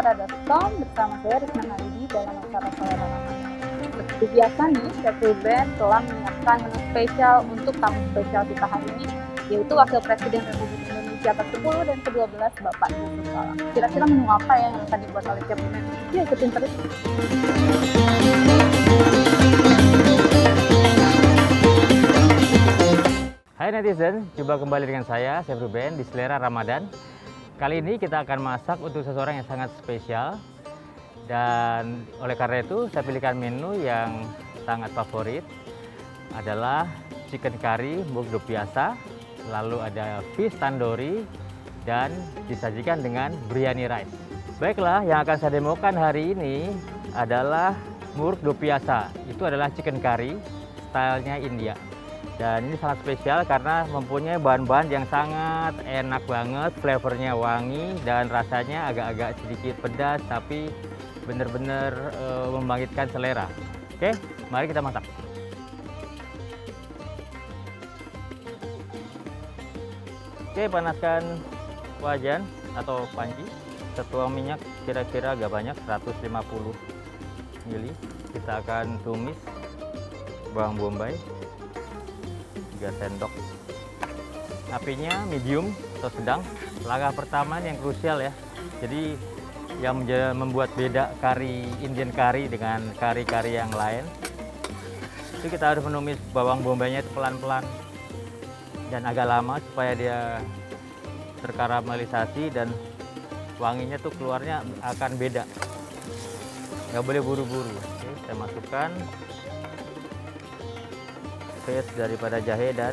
netizensuara.com bersama saya Risma Halidi dalam acara Selera Ramadan. Seperti biasa nih, Chef Ruben telah menyiapkan menu spesial untuk tamu spesial kita hari ini, yaitu Wakil Presiden Republik Indonesia ke-10 dan ke-12 Bapak Yusuf Kala. Kira-kira menu apa yang akan dibuat oleh Chef Ruben? Yuk ikutin terus. Hai netizen, jumpa kembali dengan saya, Chef Ruben di Selera Ramadan. Kali ini kita akan masak untuk seseorang yang sangat spesial. Dan oleh karena itu, saya pilihkan menu yang sangat favorit adalah chicken curry mukdo biasa, lalu ada fish tandoori, dan disajikan dengan biryani rice. Baiklah, yang akan saya demokan hari ini adalah mukdo biasa. Itu adalah chicken curry, stylenya India. Dan ini sangat spesial karena mempunyai bahan-bahan yang sangat enak banget, flavornya wangi dan rasanya agak-agak sedikit pedas tapi benar-benar membangkitkan selera. Oke, mari kita masak. Oke, panaskan wajan atau panci. Setuang minyak kira-kira agak banyak, 150 ml. Kita akan tumis bawang bombay 3 sendok. Apinya medium atau sedang. Langkah pertama yang krusial ya. Jadi yang membuat beda kari Indian curry dengan kari-kari yang lain, itu kita harus menumis bawang bombaynya itu pelan-pelan dan agak lama supaya dia terkaramelisasi dan wanginya tuh keluarnya akan beda. Nggak boleh buru-buru. Oke, saya masukkan paste daripada jahe dan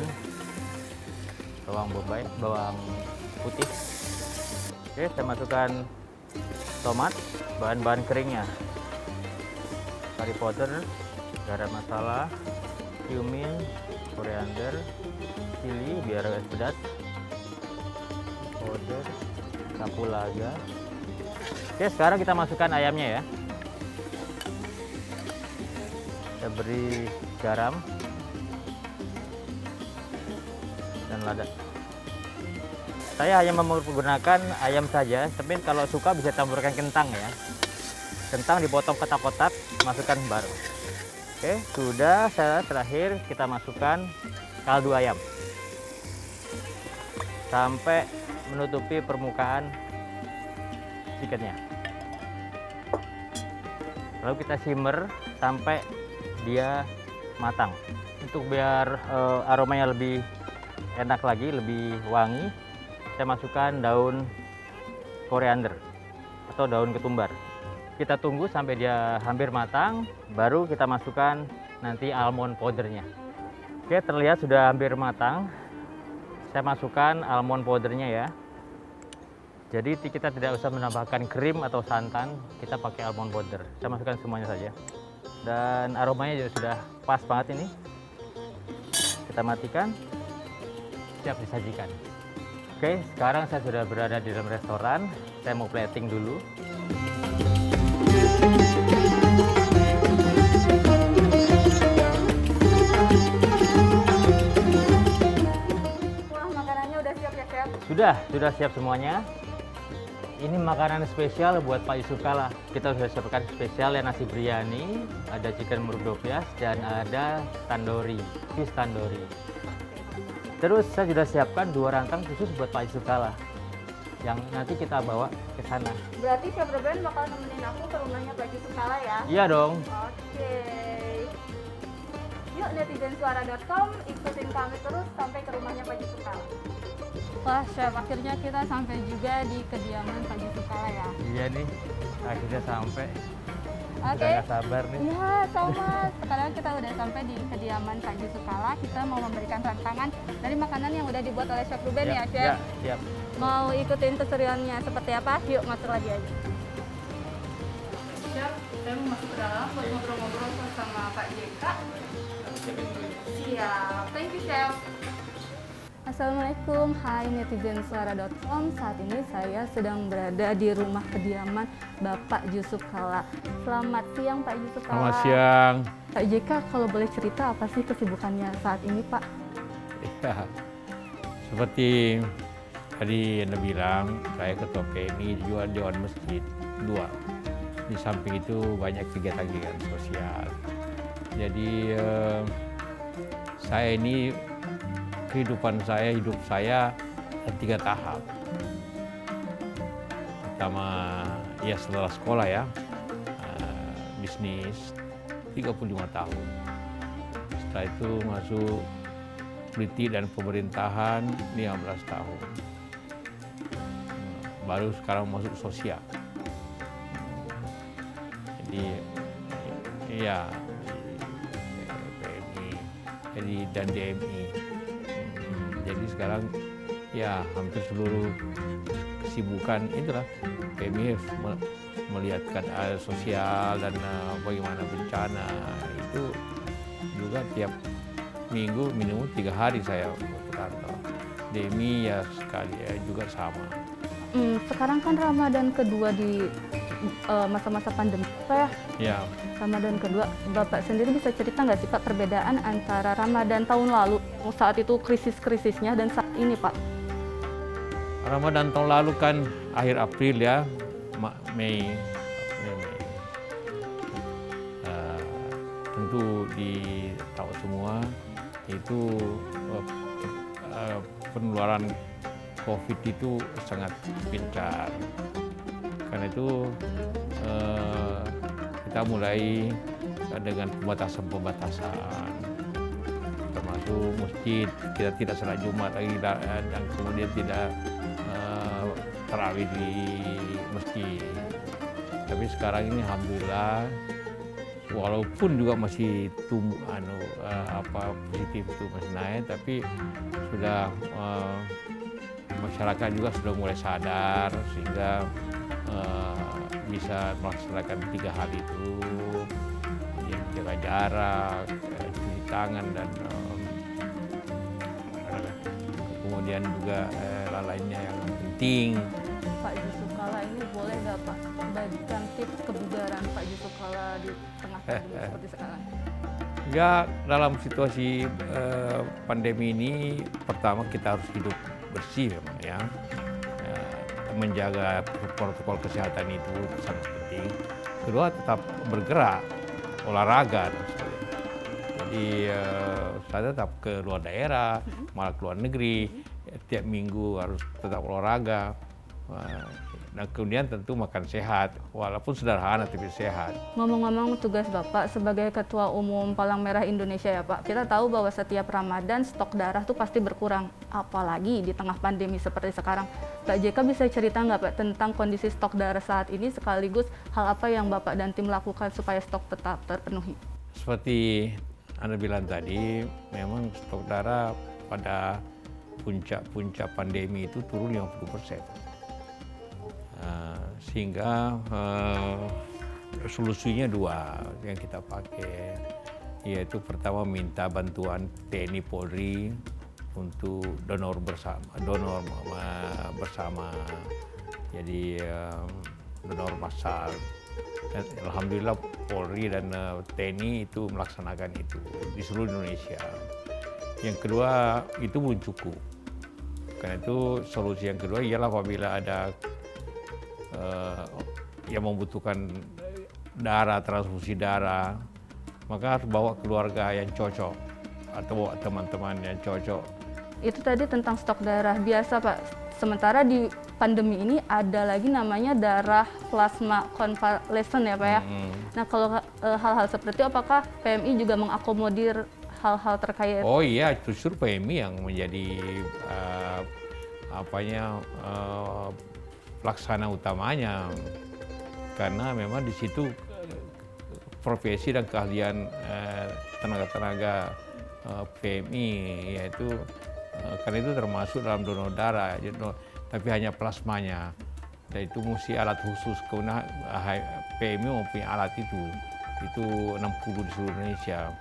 bawang bombay, bawang putih. Oke, saya masukkan tomat, bahan-bahan keringnya, curry powder, garam masala, cumin, koriander, chili biar agak pedas, powder, kapulaga. Oke, sekarang kita masukkan ayamnya ya. Kita beri garam dan lada. Saya hanya menggunakan ayam saja, tapi kalau suka bisa tambahkan kentang ya. Kentang dipotong kotak-kotak, masukkan baru. Oke, sudah. Terakhir kita masukkan kaldu ayam sampai menutupi permukaan chickennya. Lalu kita simmer sampai dia matang. Untuk biar aromanya lebih enak lagi, lebih wangi, saya masukkan daun koriander atau daun ketumbar. Kita tunggu sampai dia hampir matang, baru kita masukkan nanti almond powdernya. Oke, terlihat sudah hampir matang. Saya masukkan almond powdernya ya. Jadi kita tidak usah menambahkan krim atau santan, kita pakai almond powder. Saya masukkan semuanya saja. Dan aromanya juga sudah pas banget ini. Kita matikan. Siap disajikan. Oke, sekarang saya sudah berada di dalam restoran. Saya mau plating dulu. Wah, makanannya udah siap ya, Chef? Sudah siap semuanya. Ini makanan spesial buat Pak Yusuf Kala. Kita sudah siapkan spesial ya, nasi biryani, ada chicken mukdo biasa dan ada tandoori, fish tandoori. Terus saya sudah siapkan 2 rantang khusus buat Pak Yusuf Kala yang nanti kita bawa ke sana. Berarti Chef Ruben bakal nemenin aku ke rumahnya Pak Yusuf Kala ya? Iya dong. Oke. Yuk netizensuara.com, ikutin kami terus sampai ke rumahnya Pak Yusuf Kala. Wah Chef, akhirnya kita sampai juga di kediaman Pak Yusuf Kala ya? Iya nih, akhirnya sampai. Oke. Udah gak sabar nih. Ya, sama. Sekarang kita udah sampai di kediaman Pak Yusuf Kala. Kita mau memberikan tantangan dari makanan yang udah dibuat oleh Chef Ruben ya, Chef? Ya, siap. Mau ikutin keseruannya seperti apa? Yuk masuk lagi aja. Chef, saya mau masuk ke dalam buat ngobrol-ngobrol sama Pak JK. Siap. Thank you, Chef. Assalamualaikum, hai netizensuara.com. Saat ini saya sedang berada di rumah kediaman Bapak Yusuf Kala. Selamat siang Pak Yusuf Kala. Selamat siang. Pak JK, kalau boleh cerita apa sih kesibukannya saat ini Pak? Ya, seperti tadi Anda bilang, saya ketua PMI jual masjid. 2. Di samping itu banyak kegiatan-kegiatan sosial. Jadi saya ini hidup saya 3 tahap. Pertama ya setelah sekolah ya, bisnis 35 tahun. Setelah itu masuk politik dan pemerintahan 15 tahun. Baru sekarang masuk sosial. Jadi ya PMI dan DMI. Jadi sekarang ya hampir seluruh kesibukan itulah PMI melihat keadaan sosial dan bagaimana bencana itu juga tiap minggu minimum 3 hari saya ke kantor. DMI ya sekali ya juga sama. Sekarang kan Ramadan kedua di masa-masa pandemi Pak ya. Ya. Ramadan kedua, Bapak sendiri bisa cerita nggak sih Pak perbedaan antara Ramadan tahun lalu saat itu krisis-krisisnya dan saat ini Pak? Ramadan tahun lalu kan akhir April ya, Mei. Tentu tahu semua itu penularan COVID itu sangat gencar. Karena itu kita mulai dengan pembatasan, termasuk masjid kita tidak salat Jumat lagi dan kemudian tidak tarawih di masjid. Tapi sekarang ini alhamdulillah walaupun juga masih tumbuh positif itu masih naik, tapi sudah masyarakat juga sudah mulai sadar sehingga bisa melaksanakan 3 hal itu, jaga jarak, cuci tangan dan kemudian juga lainnya yang penting. Pak Yusuf Kalla ini boleh nggak Pak bagikan tips kebugaran Pak Yusuf Kalla di tengah pandemi seperti sekarang? Ya dalam situasi pandemi ini pertama kita harus hidup bersih memang ya. Menjaga protokol kesehatan itu sangat penting. Kedua tetap bergerak, olahraga dan sebagainya. Jadi saya tetap ke luar daerah, malah ke luar negeri, tiap minggu harus tetap olahraga. Dan kemudian tentu makan sehat, walaupun sederhana tapi sehat. Ngomong-ngomong tugas Bapak sebagai Ketua Umum Palang Merah Indonesia ya Pak, kita tahu bahwa setiap Ramadan stok darah tuh pasti berkurang, apalagi di tengah pandemi seperti sekarang. Pak JK bisa cerita nggak Pak tentang kondisi stok darah saat ini, sekaligus hal apa yang Bapak dan tim lakukan supaya stok tetap terpenuhi? Seperti Anda bilang tadi, memang stok darah pada puncak pandemi itu turun 50%. Sehingga solusinya 2 yang kita pakai, yaitu pertama minta bantuan TNI Polri untuk donor bersama, jadi donor massal. Dan alhamdulillah Polri dan TNI itu melaksanakan itu di seluruh Indonesia. Yang kedua itu belum cukup, karena itu solusi yang kedua ialah apabila ada yang membutuhkan darah, transfusi darah, maka harus bawa keluarga yang cocok atau bawa teman-teman yang cocok. Itu tadi tentang stok darah biasa Pak. Sementara di pandemi ini ada lagi namanya darah plasma konvalesen ya Pak ya. Nah kalau hal-hal seperti itu apakah PMI juga mengakomodir hal-hal terkait? Oh iya, justru PMI yang menjadi pelaksana utamanya, karena memang di situ profesi dan keahlian tenaga-tenaga PMI, yaitu karena itu termasuk dalam donor darah, tapi hanya plasmanya, dan itu mesti alat khusus. Kemudian PMI mempunyai alat itu 60 di seluruh Indonesia,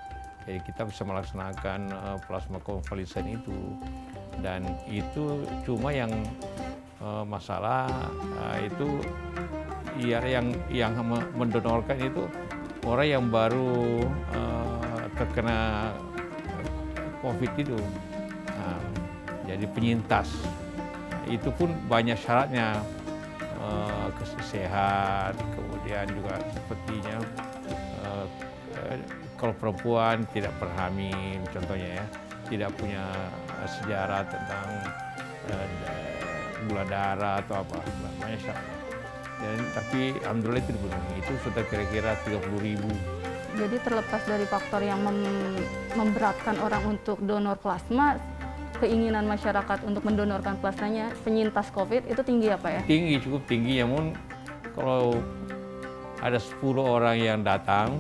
jadi kita bisa melaksanakan plasma konvalesen itu, dan itu cuma yang masalah itu ya yang mendonorkan itu orang yang baru terkena COVID itu, jadi penyintas. Itu pun banyak syaratnya, sehat, kemudian juga sepertinya kalau perempuan tidak berhamil contohnya ya, tidak punya sejarah tentang gula darah atau apa namanya. Dan tapi alhamdulillah itu dipenuhi, itu sudah kira-kira 30.000. Jadi terlepas dari faktor yang memberatkan orang untuk donor plasma, keinginan masyarakat untuk mendonorkan plasmanya penyintas COVID itu tinggi ya Pak ya? Tinggi, cukup tinggi. Namun kalau ada 10 orang yang datang,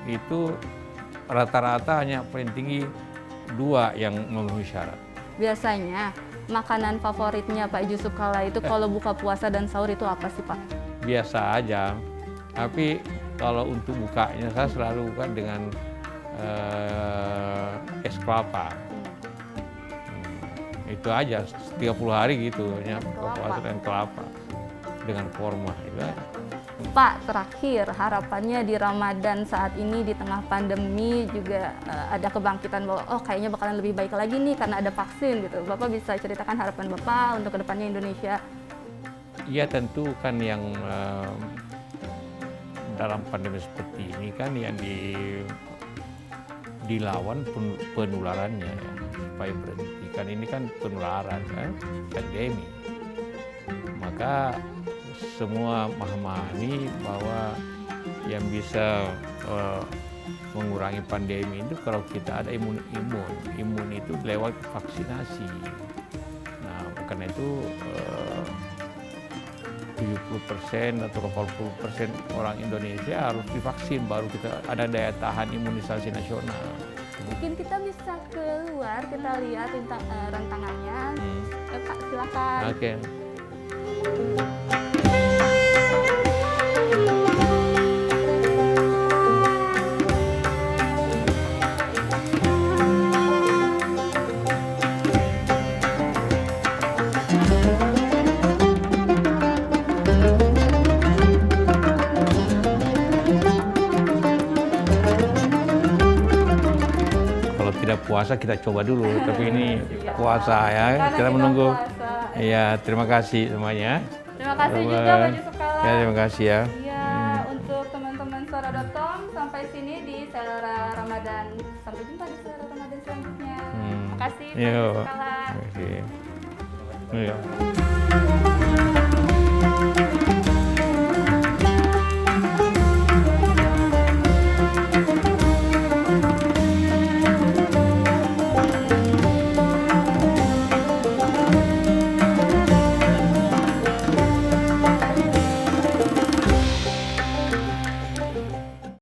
itu rata-rata hanya paling tinggi 2 yang memenuhi syarat. Biasanya makanan favoritnya Pak Jusuf Kalla itu kalau buka puasa dan sahur itu apa sih Pak? Biasa aja, tapi kalau untuk bukanya saya selalu buka dengan es kelapa. Itu aja 30 hari gitu ya, puasa dan kelapa dengan korma itu aja. Pak, terakhir harapannya di Ramadan saat ini di tengah pandemi juga ada kebangkitan bahwa oh kayaknya bakalan lebih baik lagi nih karena ada vaksin gitu. Bapak bisa ceritakan harapan Bapak untuk kedepannya Indonesia? Iya tentu kan yang dalam pandemi seperti ini kan yang dilawan penularannya ya, supaya berhenti. Kan ini kan penularan kan, pandemi. Maka semua memahami bahwa yang bisa mengurangi pandemi itu kalau kita ada imun itu lewat vaksinasi. Nah, karena itu 70% atau 80% orang Indonesia harus divaksin baru kita ada daya tahan imunisasi nasional. Mungkin kita bisa keluar, kita lihat rentangannya. Pak, silakan. Oke. Tidak puasa kita coba dulu, tapi ini puasa ya, kita menunggu. Iya, terima kasih semuanya. Terima kasih juga Pak Jusuf Kalla. Ya, terima kasih ya. Iya, untuk teman-teman Suara.com sampai sini di Selera Ramadan. Sampai jumpa di Selera Ramadan selanjutnya. Terima kasih Pak Jusuf Kalla. Terima kasih. Iya.